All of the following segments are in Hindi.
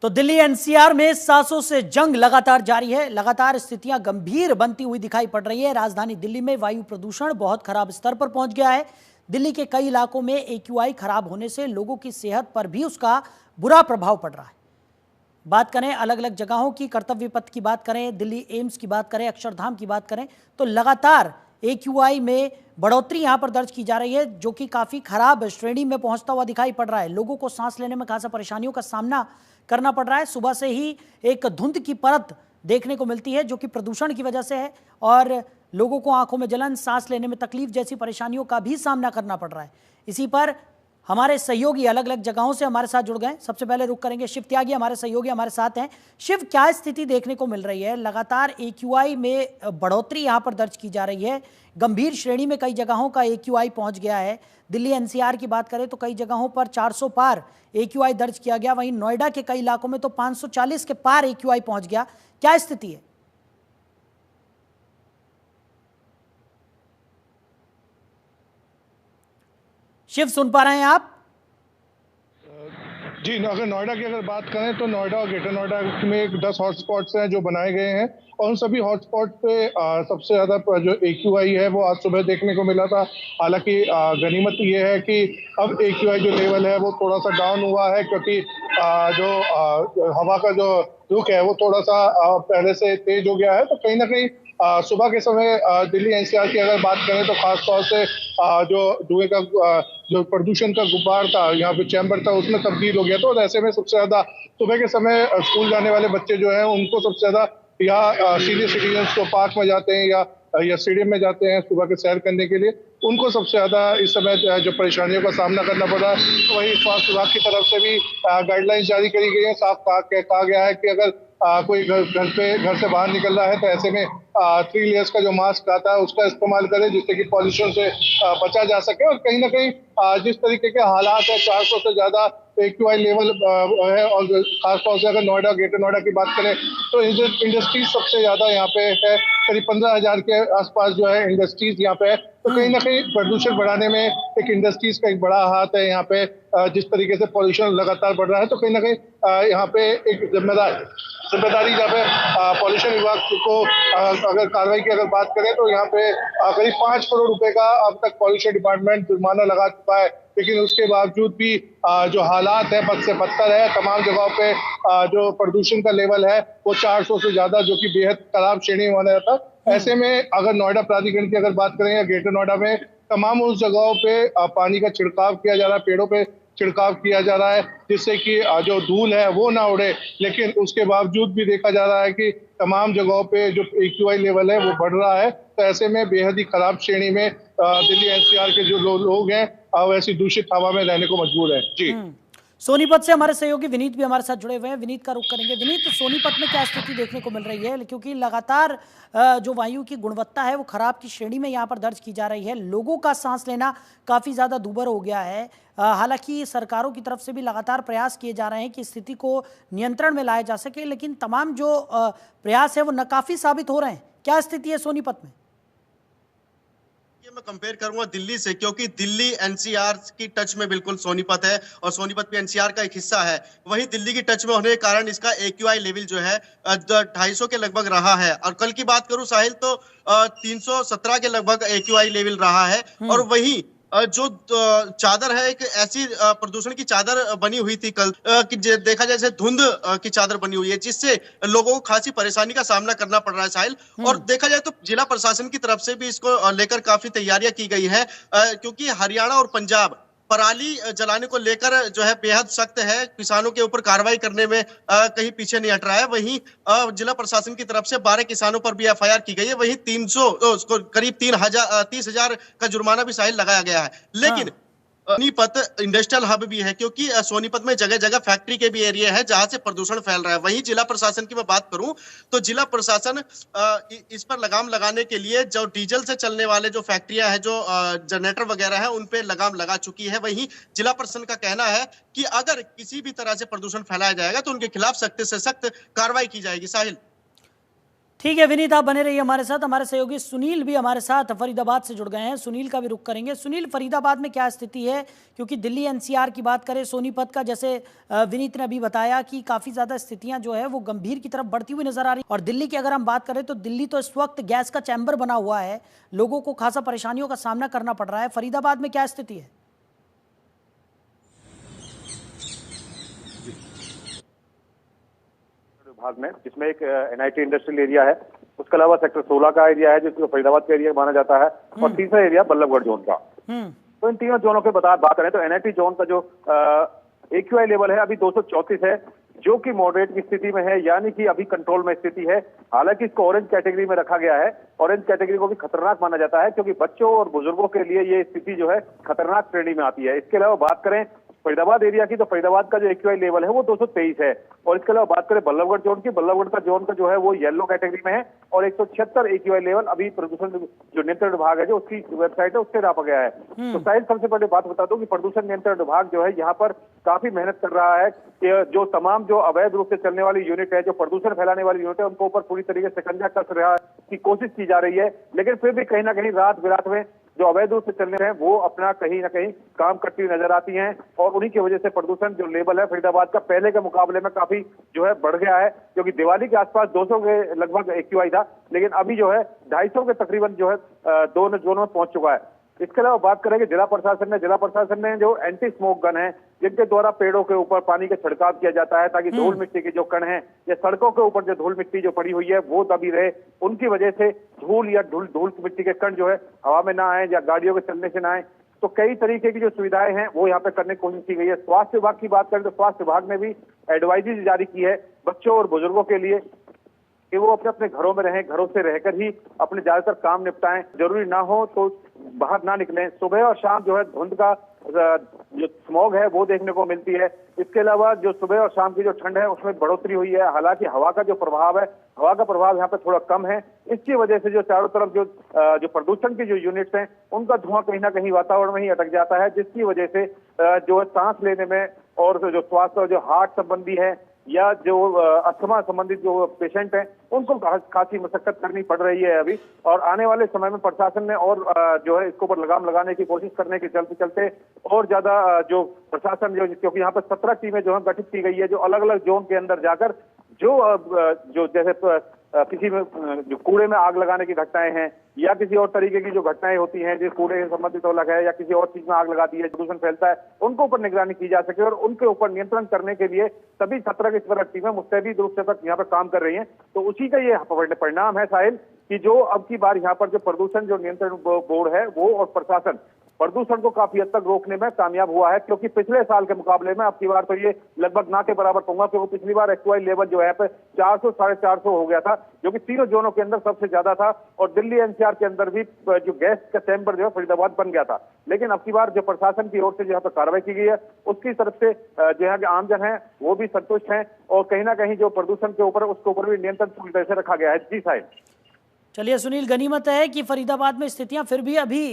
तो दिल्ली एनसीआर में सांसों से जंग लगातार जारी है। लगातार स्थितियां गंभीर बनती हुई दिखाई पड़ रही है। राजधानी दिल्ली में वायु प्रदूषण बहुत खराब स्तर पर पहुंच गया है। दिल्ली के कई इलाकों में एक्यूआई खराब होने से लोगों की सेहत पर भी उसका बुरा प्रभाव पड़ रहा है। बात करें अलग अलग जगहों की, कर्तव्य पथ की बात करें, दिल्ली एम्स की बात करें, अक्षरधाम की बात करें, तो लगातार एक्यूआई में बढ़ोतरी यहां पर दर्ज की जा रही है, जो कि काफी खराब श्रेणी में पहुंचता हुआ दिखाई पड़ रहा है। लोगों को सांस लेने में खासा परेशानियों का सामना करना पड़ रहा है। सुबह से ही एक धुंध की परत देखने को मिलती है, जो कि प्रदूषण की वजह से है, और लोगों को आंखों में जलन, सांस लेने में तकलीफ जैसी परेशानियों का भी सामना करना पड़ रहा है। इसी पर हमारे सहयोगी अलग अलग जगहों से हमारे साथ जुड़ गए। सबसे पहले रुक करेंगे शिव त्यागी, हमारे सहयोगी हमारे साथ हैं। शिव, क्या स्थिति देखने को मिल रही है? लगातार एक्यूआई में बढ़ोतरी यहां पर दर्ज की जा रही है। गंभीर श्रेणी में कई जगहों का एक्यूआई पहुंच गया है। दिल्ली एनसीआर की बात करें तो कई जगहों पर 400 पार एक्यूआई दर्ज किया गया। वहीं नोएडा के कई इलाकों में तो 540 के पार एक्यूआई पहुंच गया। क्या स्थिति है? शिव, सुन पा रहे हैं आप? जी, अगर नोएडा की बात करें तो नोएडा और ग्रेटर नोएडा में 10 हॉटस्पॉट्स हैं जो बनाए गए हैं, और उन सभी हॉटस्पॉट पे सबसे ज़्यादा जो एक्यूआई है वो आज सुबह देखने को मिला था। हालांकि गनीमत ये है कि अब एक्यूआई जो लेवल है वो थोड़ा सा डाउन हुआ है, क्योंकि जो हवा का जो रुख है वो थोड़ा सा पहले से तेज हो गया है। तो कहीं ना कहीं सुबह के समय दिल्ली एनसीआर की अगर बात करें तो खासतौर से जो धुएं का जो प्रदूषण का गुब्बार था, यहाँ पे चैम्बर था, उसमें तब्दील हो गया। तो ऐसे में सबसे ज्यादा सुबह के समय स्कूल जाने वाले बच्चे जो हैं उनको सबसे ज्यादा या सीनियर सिटीजन्स को पार्क में जाते हैं या स्टेडियम में जाते हैं सुबह के सैर करने के लिए, उनको सबसे ज्यादा इस समय जो परेशानियों का सामना करना पड़ रहा है। तो वही स्वास्थ्य विभाग की तरफ से भी गाइडलाइंस जारी करी गई है। साफ कहा गया है कि अगर कोई घर से बाहर निकल रहा है तो ऐसे में 3 लेयर्स का जो मास्क आता है उसका इस्तेमाल करें, जिससे कि पॉल्यूशन से बचा जा सके। और कहीं ना कहीं जिस तरीके के हालात है, 400 से ज्यादा एक्यूआई लेवल है, और खासतौर से अगर नोएडा, ग्रेटर नोएडा की बात करें तो इंडस्ट्रीज सबसे ज्यादा यहाँ पे है। करीब 15,000 के आसपास जो है इंडस्ट्रीज यहाँ पे है। तो कहीं ना कहीं प्रदूषण बढ़ाने में एक इंडस्ट्रीज का एक बड़ा हाथ है यहाँ पे। जिस तरीके से पॉल्यूशन लगातार बढ़ रहा है, तो कहीं ना कहीं यहाँ पे एक जिम्मेदारी जहाँ पे पॉल्यूशन विभाग को अगर कार्रवाई की अगर बात करें तो यहाँ पे करीब 5 करोड़ रुपए का अब तक पॉल्यूशन डिपार्टमेंट जुर्माना लगा चुका है। लेकिन उसके बावजूद भी जो हालात है बद से बदतर है। तमाम जगहों पे जो प्रदूषण का लेवल है वो 400 से ज्यादा, जो कि बेहद खराब श्रेणी में माना जाता है। ऐसे में अगर नोएडा प्राधिकरण की अगर बात करें या ग्रेटर नोएडा में तमाम उस जगहों पे पानी का छिड़काव किया जा रहा है, पेड़ों पे छिड़काव किया जा रहा है, जिससे कि जो धूल है वो ना उड़े। लेकिन उसके बावजूद भी देखा जा रहा है कि तमाम जगहों पे जो एक्यूआई लेवल है वो बढ़ रहा है। तो ऐसे में बेहद ही खराब श्रेणी में दिल्ली एनसीआर के जो लोग हैं वैसी दूषित हवा में रहने को मजबूर है। जी, सोनीपत से हमारे सहयोगी विनीत भी हमारे साथ जुड़े हुए हैं। विनीत का रुख करेंगे। विनीत, तो सोनीपत में क्या स्थिति देखने को मिल रही है? क्योंकि लगातार जो वायु की गुणवत्ता है वो खराब की श्रेणी में यहाँ पर दर्ज की जा रही है। लोगों का सांस लेना काफ़ी ज़्यादा दूभर हो गया है। हालांकि सरकारों की तरफ से भी लगातार प्रयास किए जा रहे हैं कि स्थिति को नियंत्रण में लाया जा सके, लेकिन तमाम जो प्रयास है वो नाकाफी साबित हो रहे हैं। क्या स्थिति है सोनीपत में? मैं कंपेयर करूंगा दिल्ली से, क्योंकि दिल्ली एनसीआर की टच में बिल्कुल सोनीपत है और सोनीपत भी एनसीआर का एक हिस्सा है। वहीं दिल्ली की टच में होने के कारण इसका एक्यूआई लेवल जो है 250 के लगभग रहा है। और कल की बात करूं साहिल तो 317 के लगभग एक्यूआई लेवल रहा है। और वहीं जो चादर है, एक ऐसी प्रदूषण की चादर बनी हुई थी कल कि देखा जाए धुंध की चादर बनी हुई है, जिससे लोगों को खासी परेशानी का सामना करना पड़ रहा है साहिल। और देखा जाए तो जिला प्रशासन की तरफ से भी इसको लेकर काफी तैयारियां की गई है, क्योंकि हरियाणा और पंजाब पराली जलाने को लेकर जो है बेहद सख्त है। किसानों के ऊपर कार्रवाई करने में कहीं पीछे नहीं हट रहा है। वहीं जिला प्रशासन की तरफ से 12 किसानों पर भी एफआईआर की गई है। वहीं करीब 30,000 का जुर्माना भी साहिल लगाया गया है। लेकिन सोनीपत इंडस्ट्रियल हब भी है, क्योंकि सोनीपत में जगह जगह फैक्ट्री के भी एरिया है जहां से प्रदूषण फैल रहा है। वहीं जिला प्रशासन की मैं बात करूं तो जिला प्रशासन इस पर लगाम लगाने के लिए जो डीजल से चलने वाले जो फैक्ट्रियां हैं, जो जनरेटर वगैरह है, उन पे लगाम लगा चुकी है। वहीं जिला प्रशासन का कहना है कि अगर किसी भी तरह से प्रदूषण फैलाया जाएगा तो उनके खिलाफ सख्त से सख्त कार्रवाई की जाएगी। साहिल, ठीक है विनीत, आप बने रहिए हमारे साथ। हमारे सहयोगी सुनील भी हमारे साथ फरीदाबाद से जुड़ गए हैं, सुनील का भी रुख करेंगे। सुनील, फरीदाबाद में क्या स्थिति है? क्योंकि दिल्ली एनसीआर की बात करें, सोनीपत का, जैसे विनीत ने अभी बताया कि काफ़ी ज़्यादा स्थितियां जो है वो गंभीर की तरफ बढ़ती हुई नजर आ रही। और दिल्ली की अगर हम बात करें तो दिल्ली तो इस वक्त गैस का चैम्बर बना हुआ है, लोगों को खासा परेशानियों का सामना करना पड़ रहा है। फरीदाबाद में क्या स्थिति है? विभाग में, जिसमें एक एनआईटी इंडस्ट्रियल एरिया है, उसके अलावा सेक्टर 16 का एरिया है जिसको फरीदाबाद का एरिया माना जाता है, और तीसरा एरिया बल्लभगढ़ जोन का। तो इन तीनों जोनों के बात करें तो एनआईटी जोन का जो एक्यूआई लेवल है अभी 234 है, जो कि मॉडरेट की स्थिति में है, यानी कि अभी कंट्रोल में स्थिति है। हालांकि इसको ऑरेंज कैटेगरी में रखा गया है। ऑरेंज कैटेगरी को भी खतरनाक माना जाता है क्योंकि बच्चों और बुजुर्गों के लिए ये स्थिति जो है खतरनाक श्रेणी में आती है। इसके अलावा बात करें फरीदाबाद एरिया की, तो फरीदाबाद का जो एक्यूआई लेवल है वो 223 है। और इसके अलावा बात करें बल्लभगढ़ जोन की, बल्लभगढ़ का जोन का जो है वो येलो कैटेगरी में है और 176 एक्यूआई लेवल अभी प्रदूषण जो नियंत्रण विभाग है, जो उसकी वेबसाइट है, उससे नापा गया है। तो शायद सबसे पहले बात बता दूं कि प्रदूषण नियंत्रण विभाग जो है यहाँ पर काफी मेहनत कर रहा है कि जो तमाम जो अवैध रूप से चलने वाली यूनिट है, जो प्रदूषण फैलाने वाली यूनिट है, उनको ऊपर पूरी तरीके से शिकंजा कस रहा की कोशिश की जा रही है। लेकिन फिर भी कहीं ना कहीं रात बिरात में जो अवैध रूप से चलने हैं वो अपना कहीं ना कहीं काम करती हुई नजर आती हैं, और उन्हीं की वजह से प्रदूषण जो लेवल है फरीदाबाद का पहले के मुकाबले में काफी जो है बढ़ गया है। क्योंकि दिवाली के आसपास 200 के लगभग एक्यूआई था, लेकिन अभी जो है 250 के तकरीबन जो है दोनों जोनों में पहुंच चुका है। इसके अलावा बात करेंगे जिला प्रशासन ने जो एंटी स्मोक गन है, जिनके द्वारा पेड़ों के ऊपर पानी का छिड़काव किया जाता है ताकि धूल मिट्टी के जो कण हैं या सड़कों के ऊपर जो धूल मिट्टी जो पड़ी हुई है वो दबी रहे, उनकी वजह से धूल या धूल मिट्टी के कण जो है हवा में ना आए या गाड़ियों के चलने से ना आए। तो कई तरीके की जो सुविधाएं हैं वो यहाँ पे करने की कोशिश की गई है। स्वास्थ्य विभाग की बात करें तो स्वास्थ्य विभाग ने भी एडवाइजरी जारी की है बच्चों और बुजुर्गों के लिए कि वो अपने अपने घरों में रहें, घरों से रहकर ही अपने ज्यादातर काम निपटाएं, जरूरी ना हो तो बाहर ना निकलें। सुबह और शाम जो है धुंध का जो स्मॉग है वो देखने को मिलती है। इसके अलावा जो सुबह और शाम की जो ठंड है उसमें बढ़ोतरी हुई है। हालांकि हवा का जो प्रभाव है, हवा का प्रभाव यहाँ पे थोड़ा कम है। इसकी वजह से जो चारों तरफ जो प्रदूषण की जो यूनिट्स हैं उनका धुआं कहीं ना कहीं वातावरण में ही अटक जाता है, जिसकी वजह से जो सांस लेने में और जो स्वास्थ्य जो हार्ट संबंधी है या जो अस्थमा संबंधित जो पेशेंट हैं उनको खासी मशक्कत करनी पड़ रही है अभी। और आने वाले समय में प्रशासन ने और जो है इसके ऊपर लगाम लगाने की कोशिश करने के चलते और ज्यादा जो प्रशासन जो, क्योंकि यहाँ पर 17 टीमें जो है गठित की गई है, जो अलग अलग जोन के अंदर जाकर जो जैसे किसी में जो कूड़े में आग लगाने की घटनाएं हैं या किसी और तरीके की जो घटनाएं होती हैं, जो कूड़े से संबंधित अलग है या किसी और चीज में आग लगाती है, प्रदूषण फैलता है, उनको ऊपर निगरानी की जा सके और उनके ऊपर नियंत्रण करने के लिए सभी 17 की 17 टीमें मुस्तैदी रूप से तक यहाँ पर काम कर रही हैं। तो उसी का ये परिणाम है साहिल कि जो अब की बार यहाँ पर जो प्रदूषण जो नियंत्रण बोर्ड है वो और प्रशासन प्रदूषण को काफी हद तक रोकने में कामयाब हुआ है। क्योंकि पिछले साल के मुकाबले में अब की बार तो ये लगभग ना के बराबर कहूंगा, क्योंकि पिछली बार एक्यूआई लेवल जो है 400 450 हो गया था, जो कि तीनों जोनों के अंदर सबसे ज्यादा था। और दिल्ली एनसीआर के अंदर भी जो गैस का चैम्बर जो है फरीदाबाद बन गया था। लेकिन अब की बार जो प्रशासन की ओर से जो यहाँ पर कार्रवाई की गई है उसकी तरफ से जो यहाँ के आमजन है वो भी संतुष्ट है और कहीं ना कहीं जो प्रदूषण के ऊपर उसके ऊपर भी नियंत्रण पूरी तरह से रखा गया है। जी साहिब। चलिए सुनील, गनीमत है कि फरीदाबाद में स्थितियां फिर भी अभी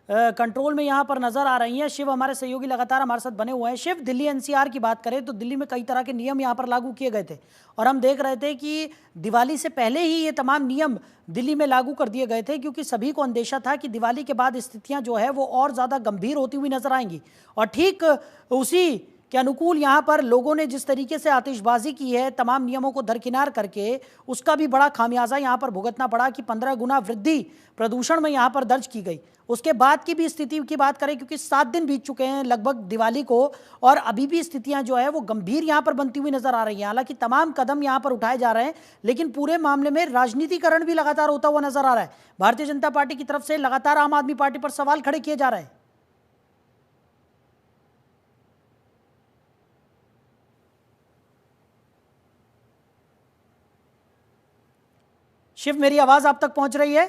कंट्रोल में यहाँ पर नजर आ रही हैं। शिव हमारे सहयोगी लगातार हमारे साथ बने हुए हैं। शिव, दिल्ली एनसीआर की बात करें तो दिल्ली में कई तरह के नियम यहाँ पर लागू किए गए थे और हम देख रहे थे कि दिवाली से पहले ही ये तमाम नियम दिल्ली में लागू कर दिए गए थे, क्योंकि सभी को अंदेशा था कि दिवाली के बाद स्थितियाँ जो है वो और ज़्यादा गंभीर होती हुई नजर आएंगी। और ठीक उसी के अनुकूल यहाँ पर लोगों ने जिस तरीके से आतिशबाजी की है तमाम नियमों को दरकिनार करके, उसका भी बड़ा खामियाजा यहाँ पर भुगतना पड़ा कि 15 गुना वृद्धि प्रदूषण में यहाँ पर दर्ज की गई। उसके बाद की भी स्थिति की बात करें, क्योंकि 7 दिन बीत चुके हैं लगभग दिवाली को और अभी भी स्थितियां जो है वो गंभीर यहाँ पर बनती हुई नजर आ रही हैं। हालांकि तमाम कदम यहाँ पर उठाए जा रहे हैं, लेकिन पूरे मामले में राजनीतिकरण भी लगातार होता हुआ नजर आ रहा है। भारतीय जनता पार्टी की तरफ से लगातार आम आदमी पार्टी पर सवाल खड़े किए जा रहे हैं। शिव, मेरी आवाज आप तक पहुंच रही है?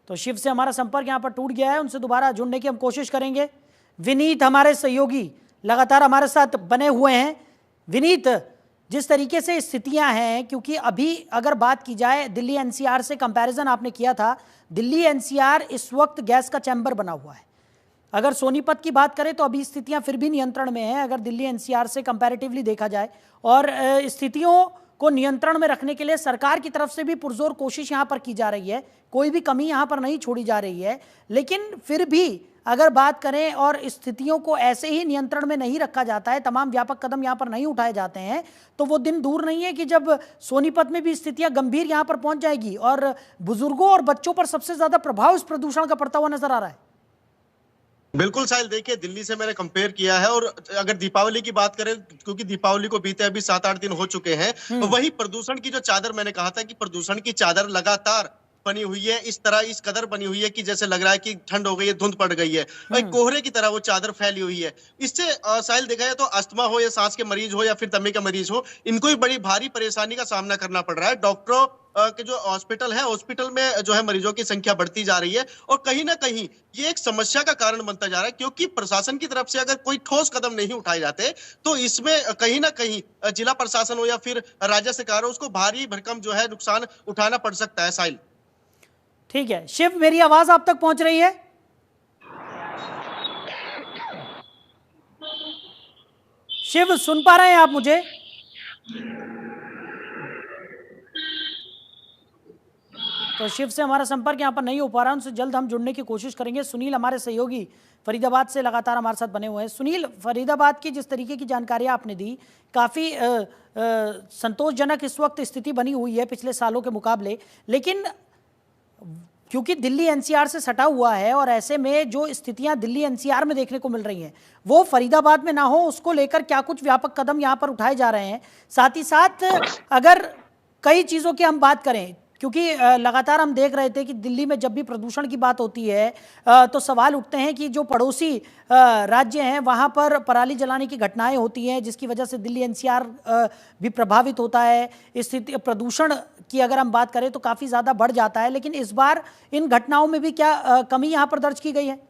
तो शिव से हमारा संपर्क यहां पर टूट गया है, उनसे दोबारा जुड़ने की हम कोशिश करेंगे। विनीत हमारे सहयोगी लगातार हमारे साथ बने हुए हैं। विनीत, जिस तरीके से स्थितियां हैं, क्योंकि अभी अगर बात की जाए दिल्ली एनसीआर से कंपैरिजन आपने किया था, दिल्ली एनसीआर इस वक्त गैस का चैम्बर बना हुआ है। अगर सोनीपत की बात करें तो अभी स्थितियां फिर भी नियंत्रण में हैं अगर दिल्ली एनसीआर से कंपैरेटिवली देखा जाए, और स्थितियों को नियंत्रण में रखने के लिए सरकार की तरफ से भी पुरजोर कोशिश यहां पर की जा रही है, कोई भी कमी यहां पर नहीं छोड़ी जा रही है। लेकिन फिर भी अगर बात करें और स्थितियों को ऐसे ही नियंत्रण में नहीं रखा जाता है, तमाम व्यापक कदम यहां पर नहीं उठाए जाते हैं, तो वो दिन दूर नहीं है कि जब सोनीपत में भी स्थितियां गंभीर यहां पर पहुंच जाएगी और बुजुर्गों और बच्चों पर सबसे ज्यादा प्रभाव इस प्रदूषण का पड़ता हुआ नजर आ रहा है। बिल्कुल साहिल, देखिए दिल्ली से मैंने कंपेयर किया है, और अगर दीपावली की बात करें, क्योंकि दीपावली को बीते अभी 7-8 दिन हो चुके हैं, तो वही प्रदूषण की जो चादर, मैंने कहा था कि प्रदूषण की चादर लगातार बनी हुई है, इस तरह इस कदर बनी हुई है कि जैसे लग रहा है कि ठंड हो गई है, धुंध पड़ गई है, भाई कोहरे की तरह वो चादर फैली हुई है। इससे साहिल देखा जाए तो अस्थमा हो या सांस के मरीज हो या फिर दमे के मरीज हो, इनको भी बड़ी भारी परेशानी का सामना करना पड़ रहा है। डॉक्टरों के जो हॉस्पिटल है, हॉस्पिटल में जो है मरीजों की संख्या बढ़ती जा रही है, और कहीं ना कहीं ये एक समस्या का कारण बनता जा रहा है, क्योंकि प्रशासन की तरफ से अगर कोई ठोस कदम नहीं उठाए जाते तो इसमें कहीं ना कहीं जिला प्रशासन हो या फिर राज्य सरकार हो, उसको भारी भरकम जो है नुकसान उठाना पड़ सकता है। साहिल, ठीक है शिव, मेरी आवाज आप तक पहुंच रही है? शिव, सुन पा रहे हैं आप मुझे? तो शिव से हमारा संपर्क यहाँ पर नहीं हो पा रहा, उनसे जल्द हम जुड़ने की कोशिश करेंगे। सुनील हमारे सहयोगी फरीदाबाद से लगातार हमारे साथ बने हुए हैं। सुनील, फरीदाबाद की जिस तरीके की जानकारी आपने दी, काफ़ी संतोषजनक इस वक्त स्थिति बनी हुई है पिछले सालों के मुकाबले, लेकिन क्योंकि दिल्ली एनसीआर से सटा हुआ है और ऐसे में जो स्थितियां दिल्ली एनसीआर में देखने को मिल रही हैं वो फरीदाबाद में ना हो, उसको लेकर क्या कुछ व्यापक कदम यहां पर उठाए जा रहे हैं? साथ ही साथ अगर कई चीज़ों की हम बात करें, क्योंकि लगातार हम देख रहे थे कि दिल्ली में जब भी प्रदूषण की बात होती है तो सवाल उठते हैं कि जो पड़ोसी राज्य हैं वहाँ पर पराली जलाने की घटनाएं होती हैं, जिसकी वजह से दिल्ली एनसीआर भी प्रभावित होता है। स्थिति प्रदूषण की अगर हम बात करें तो काफ़ी ज़्यादा बढ़ जाता है, लेकिन इस बार इन घटनाओं में भी क्या कमी यहाँ पर दर्ज की गई है?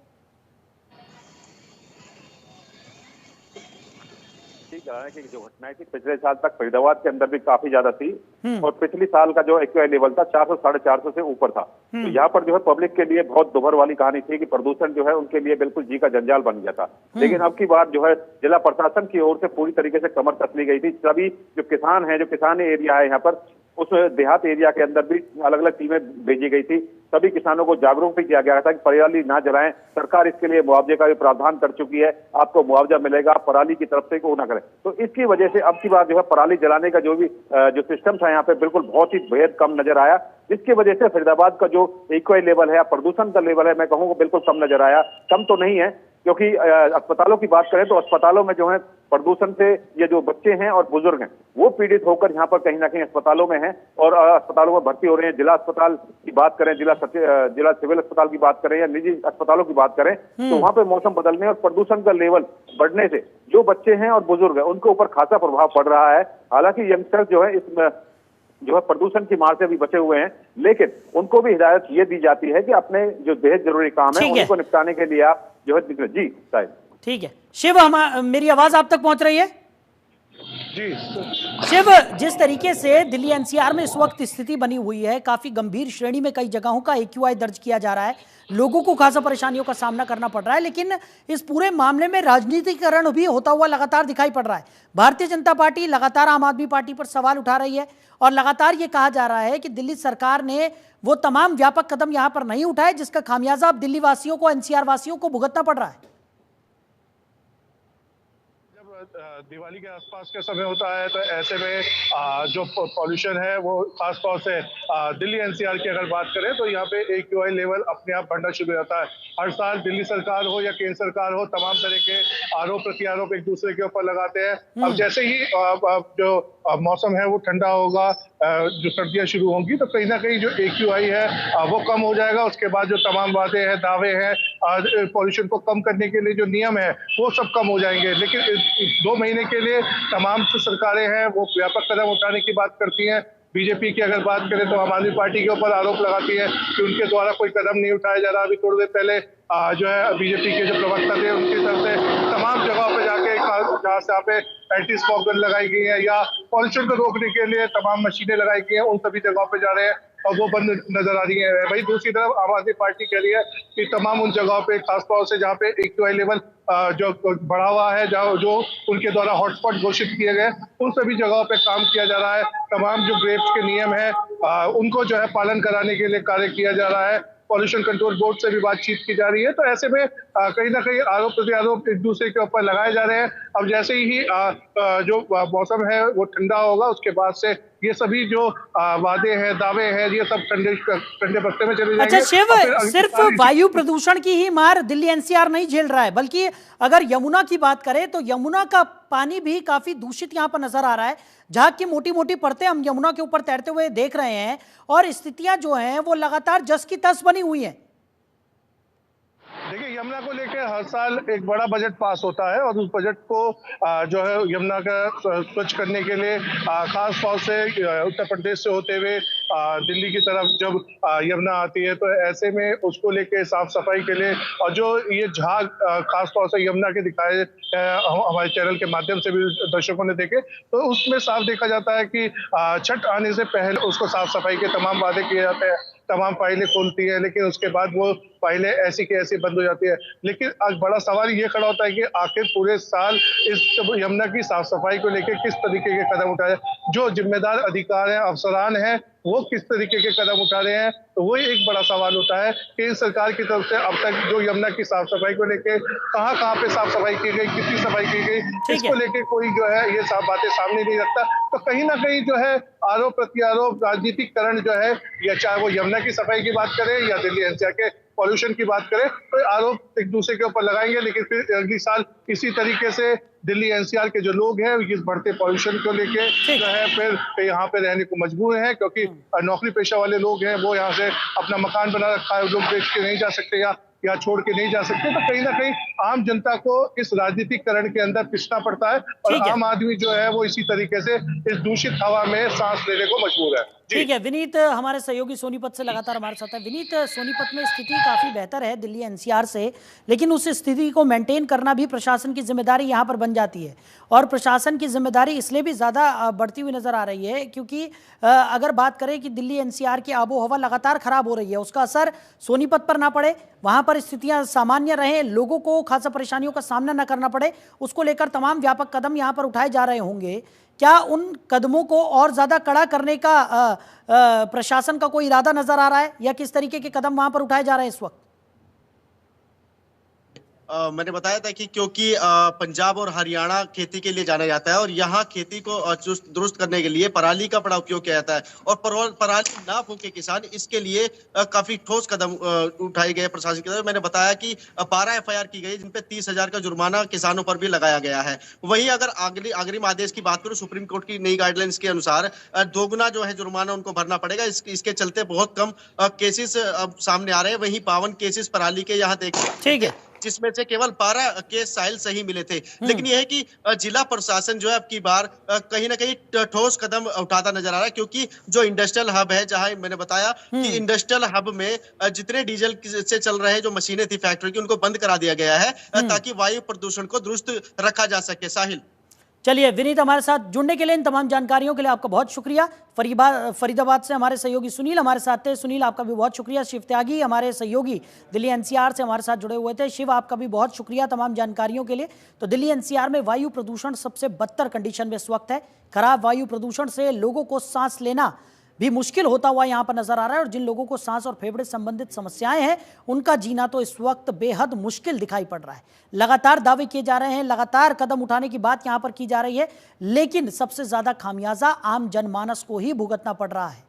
कि जो घटनाएं थी पिछले साल तक फरीदाबाद के अंदर भी काफी ज्यादा थी, और पिछले साल का जो एक्यूआई लेवल था 400-450 से ऊपर था। तो यहाँ पर जो है पब्लिक के लिए बहुत दुभर वाली कहानी थी कि प्रदूषण जो है उनके लिए बिल्कुल जी का जंजाल बन गया था। लेकिन अब की बार जो है जिला प्रशासन की ओर से पूरी तरीके से कमर कस ली गई थी। सभी जो किसान है, जो किसान एरिया है यहाँ पर, उस देहात एरिया के अंदर भी अलग अलग टीमें भेजी गई थी। सभी किसानों को जागरूक भी किया गया था कि पराली ना जलाएं, सरकार इसके लिए मुआवजे का भी प्रावधान कर चुकी है, आपको मुआवजा मिलेगा, पराली की तरफ से को ना करें। तो इसकी वजह से अब की बार जो है पराली जलाने का जो सिस्टम था यहाँ पे बिल्कुल बहुत ही बेहद कम नजर आया, जिसकी वजह से फरीदाबाद का जो एक्यूआई लेवल है, प्रदूषण का लेवल है, मैं कहूँ बिल्कुल कम नजर आया। कम तो नहीं है, क्योंकि अस्पतालों की बात करें तो अस्पतालों में जो है प्रदूषण से ये जो बच्चे हैं और बुजुर्ग हैं वो पीड़ित होकर यहाँ पर कहीं ना कहीं अस्पतालों में हैं और अस्पतालों में भर्ती हो रहे हैं। जिला अस्पताल की बात करें, जिला सिविल अस्पताल की बात करें या निजी अस्पतालों की बात करें, तो वहाँ पे मौसम बदलने और प्रदूषण का लेवल बढ़ने से जो बच्चे हैं और बुजुर्ग हैं उनके ऊपर खासा प्रभाव पड़ रहा है। हालांकि यंगस्टर्स जो है इसमें जो है प्रदूषण की मार से भी बचे हुए हैं, लेकिन उनको भी हिदायत ये दी जाती है कि अपने जो बेहद जरूरी काम है उनको निपटाने के लिए आप जो है जी साहिब। ठीक है शिव, मेरी आवाज आप तक पहुंच रही है? जी शिव, जिस तरीके से दिल्ली एनसीआर में इस वक्त स्थिति बनी हुई है, काफी गंभीर श्रेणी में कई जगहों का एक्यूआई दर्ज किया जा रहा है, लोगों को खासा परेशानियों का सामना करना पड़ रहा है, लेकिन इस पूरे मामले में राजनीतिकरण भी होता हुआ लगातार दिखाई पड़ रहा है। भारतीय जनता पार्टी लगातार आम आदमी पार्टी पर सवाल उठा रही है और लगातार ये कहा जा रहा है कि दिल्ली सरकार ने वो तमाम व्यापक कदम यहां पर नहीं उठाए जिसका खामियाजा अब दिल्ली वासियों को, एनसीआर वासियों को भुगतना पड़ रहा है। दिवाली के आसपास का समय होता है तो ऐसे में जो पॉल्यूशन है वो खास तौर से दिल्ली एनसीआर की अगर बात करें तो यहाँ पे एक्यूआई लेवल अपने आप बढ़ना शुरू हो जाता है। हर साल दिल्ली सरकार हो या केंद्र सरकार हो, तमाम तरह के आरोप प्रत्यारोप एक दूसरे के ऊपर लगाते हैं। अब जैसे ही जो मौसम है वो ठंडा होगा, जो सर्दियां शुरू होंगी, तो कहीं ना कहीं जो एक्यूआई है वो कम हो जाएगा। उसके बाद जो तमाम बातें हैं, दावे हैं, पॉल्यूशन को कम करने के लिए जो नियम है वो सब कम हो जाएंगे। लेकिन 2 महीने के लिए तमाम जो सरकारें हैं वो व्यापक कदम उठाने की बात करती हैं। बीजेपी की अगर बात करें तो आम आदमी पार्टी के ऊपर आरोप लगाती है कि उनके द्वारा कोई कदम नहीं उठाया जा रहा। अभी थोड़ी देर पहले जो है बीजेपी के जो प्रवक्ता थे उनकी तरफ से तमाम जगहों पे जाके जहाँ से यहाँ पे एंटी स्मोक गन लगाई गई है या पॉल्यूशन को रोकने के लिए तमाम मशीनें लगाई गई हैं, उन सभी जगहों पे जा रहे हैं और वो बंद नजर आ रही है। वही दूसरी तरफ आम आदमी पार्टी कह रही है कि तमाम उन जगहों पे खासतौर से जहाँ पे AQI लेवल जो बढ़ा हुआ है, जो उनके द्वारा हॉटस्पॉट घोषित किए गए, उन सभी जगहों पे काम किया जा रहा है। तमाम जो ग्रेप्स के नियम है उनको जो है पालन कराने के लिए कार्य किया जा रहा है। पॉल्यूशन कंट्रोल बोर्ड से भी बातचीत की जा रही है। तो ऐसे में कहीं ना कहीं आरोप प्रत्यारोप एक दूसरे के ऊपर लगाए जा रहे हैं। अब जैसे ही जो मौसम है वो ठंडा होगा, उसके बाद से ये सभी जो वादे हैं, दावे हैं, ये सब ठंडे पत्ते में चले जाएंगे। अच्छा शिव, सिर्फ वायु प्रदूषण की ही मार दिल्ली NCR नहीं झेल रहा है, बल्कि अगर यमुना की बात करें तो यमुना का पानी भी काफी दूषित यहाँ पर नजर आ रहा है। झाग की मोटी मोटी परतें हम यमुना के ऊपर तैरते हुए देख रहे हैं और स्थितियां जो हैं वो लगातार जस की तस बनी हुई हैं। देखिए, यमुना को लेकर हर साल एक बड़ा बजट पास होता है और उस बजट को जो है यमुना का स्वच्छ करने के लिए खास तौर से उत्तर प्रदेश से होते हुए दिल्ली की तरफ जब यमुना आती है तो ऐसे में उसको लेके साफ सफाई के लिए और जो ये झाग खास तौर से यमुना के दिखाए हमारे चैनल के माध्यम से भी दर्शकों ने देखे, तो उसमें साफ देखा जाता है कि छठ आने से पहले उसको साफ सफाई के तमाम वादे किए जाते हैं, तमाम फाइलें खुलती है, लेकिन उसके बाद वो फाइलें ऐसी की ऐसी बंद हो जाती है। लेकिन आज बड़ा सवाल ये खड़ा होता है कि आखिर पूरे साल इस यमुना की साफ सफाई को लेकर किस तरीके के कदम उठाए, जो जिम्मेदार अधिकार हैं, अफसरान हैं, वो किस तरीके के कदम उठा रहे हैं। तो वही एक बड़ा सवाल होता है कि इन सरकार की तरफ से अब तक जो यमुना की साफ सफाई को लेकर कहाँ पे साफ सफाई की गई, कितनी सफाई की गई, इसको लेकर कोई जो है ये सब बातें सामने नहीं रखता। तो कहीं ना कहीं जो है आरोप प्रत्यारोप, राजनीतिकरण जो है, या चाहे वो यमुना की सफाई की बात करें या दिल्ली NCR के पॉल्यूशन की बात करें, तो आरोप एक दूसरे के ऊपर लगाएंगे। लेकिन फिर अगली साल इसी तरीके से दिल्ली NCR के जो लोग हैं इस बढ़ते पॉल्यूशन को लेके जो है फिर यहाँ पे रहने को मजबूर हैं, क्योंकि नौकरी पेशा वाले लोग हैं वो यहाँ से अपना मकान बना रखा है, लोग बेच के नहीं जा सकते या छोड़ के नहीं जा सकते। तो कहीं ना कहीं आम जनता को इस राजनीतिकरण के अंदर पिसना पड़ता है और आम आदमी जो है वो इसी तरीके से इस दूषित हवा में सांस लेने को मजबूर है। ठीक है, विनीत हमारे सहयोगी सोनीपत से लगातार हमारे साथ है। विनीत, सोनीपत में स्थिति काफी बेहतर है दिल्ली NCR से, लेकिन उस स्थिति को मेंटेन करना भी प्रशासन की जिम्मेदारी यहाँ पर बन जाती है और प्रशासन की जिम्मेदारी इसलिए भी ज़्यादा बढ़ती हुई नजर आ रही है क्योंकि अगर बात करें कि दिल्ली NCR की आबो हवा लगातार खराब हो रही है, उसका असर सोनीपत पर ना पड़े, वहाँ पर स्थितियाँ सामान्य रहें, लोगों को खासा परेशानियों का सामना न करना पड़े, उसको लेकर तमाम व्यापक कदम यहाँ पर उठाए जा रहे होंगे। क्या उन कदमों को और ज्यादा कड़ा करने का प्रशासन का कोई इरादा नजर आ रहा है या किस तरीके के कदम वहां पर उठाए जा रहे हैं इस वक्त? मैंने बताया था कि क्योंकि पंजाब और हरियाणा खेती के लिए जाना जाता है और यहाँ खेती को चुस्त दुरुस्त करने के लिए पराली का बड़ा उपयोग किया जाता है और पराली ना फूके किसान, इसके लिए काफी ठोस कदम उठाए गए प्रशासन की तरफ। मैंने बताया कि 12 FIR की गई जिन पे 30,000 का जुर्माना किसानों पर भी लगाया गया है। वहीं अगर अग्रिम आदेश की बात करूं, सुप्रीम कोर्ट की नई गाइडलाइंस के अनुसार दोगुना जो है जुर्माना उनको भरना पड़ेगा। इसके चलते बहुत कम केसेस अब सामने आ रहे हैं। वहीं 52 केसेस पराली के यहाँ देखे, ठीक है, जिसमें से केवल 12 केस साहिल से ही मिले थे। लेकिन यह है कि जिला प्रशासन जो है अब की बार कहीं ना कहीं ठोस कदम उठाता नजर आ रहा है, क्योंकि जो इंडस्ट्रियल हब है, जहां मैंने बताया कि इंडस्ट्रियल हब में जितने डीजल से चल रहे जो मशीनें थी फैक्ट्री की, उनको बंद करा दिया गया है ताकि वायु प्रदूषण को दुरुस्त रखा जा सके। साहिल, चलिए विनीत, हमारे साथ जुड़ने के लिए, इन तमाम जानकारियों के लिए आपका बहुत शुक्रिया। फरीदाबाद से हमारे सहयोगी सुनील हमारे साथ थे। सुनील, आपका भी बहुत शुक्रिया। शिव त्यागी हमारे सहयोगी दिल्ली NCR से हमारे साथ जुड़े हुए थे। शिव, आपका भी बहुत शुक्रिया तमाम जानकारियों के लिए। तो दिल्ली NCR में वायु प्रदूषण सबसे बदतर कंडीशन में इस वक्त है। खराब वायु प्रदूषण से लोगों को सांस लेना भी मुश्किल होता हुआ यहाँ पर नजर आ रहा है और जिन लोगों को सांस और फेफड़े संबंधित समस्याएं हैं उनका जीना तो इस वक्त बेहद मुश्किल दिखाई पड़ रहा है। लगातार दावे किए जा रहे हैं, लगातार कदम उठाने की बात यहाँ पर की जा रही है, लेकिन सबसे ज्यादा खामियाजा आम जनमानस को ही भुगतना पड़ रहा है।